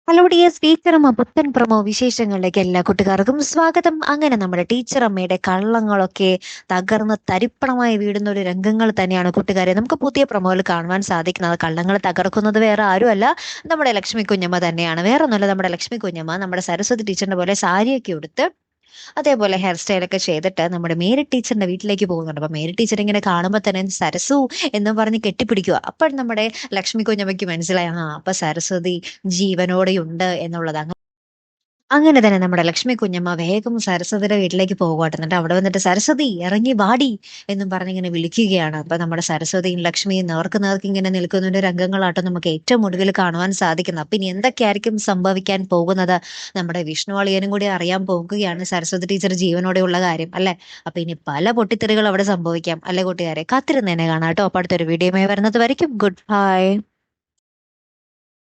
Hello dears, ടീച്ചറമ്മ പുത്തൻ promo വിശേഷങ്ങളിലേക്ക് എല്ലാ കുട്ടികാർക്കും സ്വാഗതം. അങ്ങനെ നമ്മുടെ ടീച്ചറമ്മയുടെ കള്ളങ്ങളൊക്കെ തകർന്ന് തരിപ്പണമായി വീടുന്ന ഒരു രംഗങ്ങൾ തന്നെയാണ് കൂട്ടുകാരെ നമുക്ക് പുതിയ പ്രമോയിൽ കാണുവാൻ സാധിക്കുന്നത്. കള്ളങ്ങൾ തകർക്കുന്നത് വേറെ ആരുമല്ല, നമ്മുടെ ലക്ഷ്മി കുഞ്ഞമ്മ തന്നെയാണ്. വേറെ ഒന്നുമല്ല, നമ്മുടെ ലക്ഷ്മി കുഞ്ഞമ്മ നമ്മുടെ സരസ്വതി ടീച്ചറിന്റെ പോലെ സാരിയൊക്കെ ഉടുത്ത് അതേപോലെ ഹെയർ സ്റ്റൈലൊക്കെ ചെയ്തിട്ട് നമ്മുടെ മേരി ടീച്ചറിന്റെ വീട്ടിലേക്ക് പോകുന്നുണ്ട്. അപ്പൊ മേരി ടീച്ചർ ഇങ്ങനെ കാണുമ്പോൾ തന്നെ സരസു എന്നും പറഞ്ഞ് കെട്ടിപ്പിടിക്കുക. അപ്പോൾ നമ്മുടെ ലക്ഷ്മി കുഞ്ഞമ്മയ്ക്ക് മനസ്സിലായി, അപ്പൊ സരസ്വതി ജീവനോടെയുണ്ട് എന്നുള്ളത്. അങ്ങനെ തന്നെ നമ്മുടെ ലക്ഷ്മി കുഞ്ഞമ്മ വേഗം സരസ്വതിയുടെ വീട്ടിലേക്ക് പോകുകയാണ്. എന്നിട്ട് അവിടെ വന്നിട്ട് സരസ്വതി ഇറങ്ങി വാടി എന്നും പറഞ്ഞിങ്ങനെ വിളിക്കുകയാണ്. അപ്പൊ നമ്മുടെ സരസ്വതിയും ലക്ഷ്മിയും നേർക്ക് നേർക്ക് ഇങ്ങനെ നിൽക്കുന്നതിന്റെ രംഗങ്ങളാട്ടോ നമുക്ക് ഏറ്റവും ഒടുവിൽ കാണുവാൻ സാധിക്കുന്നത്. അപ്പൊ ഇനി എന്തൊക്കെയായിരിക്കും സംഭവിക്കാൻ പോകുന്നത്, നമ്മുടെ വിഷ്ണു അളിയനും കൂടി അറിയാൻ പോകുകയാണ് സരസ്വതി ടീച്ചർ ജീവനോടെയുള്ള കാര്യം, അല്ലെ? അപ്പൊ ഇനി പല പൊട്ടിത്തെറികൾ അവിടെ സംഭവിക്കാം, അല്ലെ കൂട്ടുകാരെ? കാത്തിരുന്ന് തന്നെ കാണാം കേട്ടോ. അപ്പൊ അടുത്തൊരു വീഡിയോയുമായി വരുന്നത് വരയ്ക്കും ഗുഡ് ബൈ.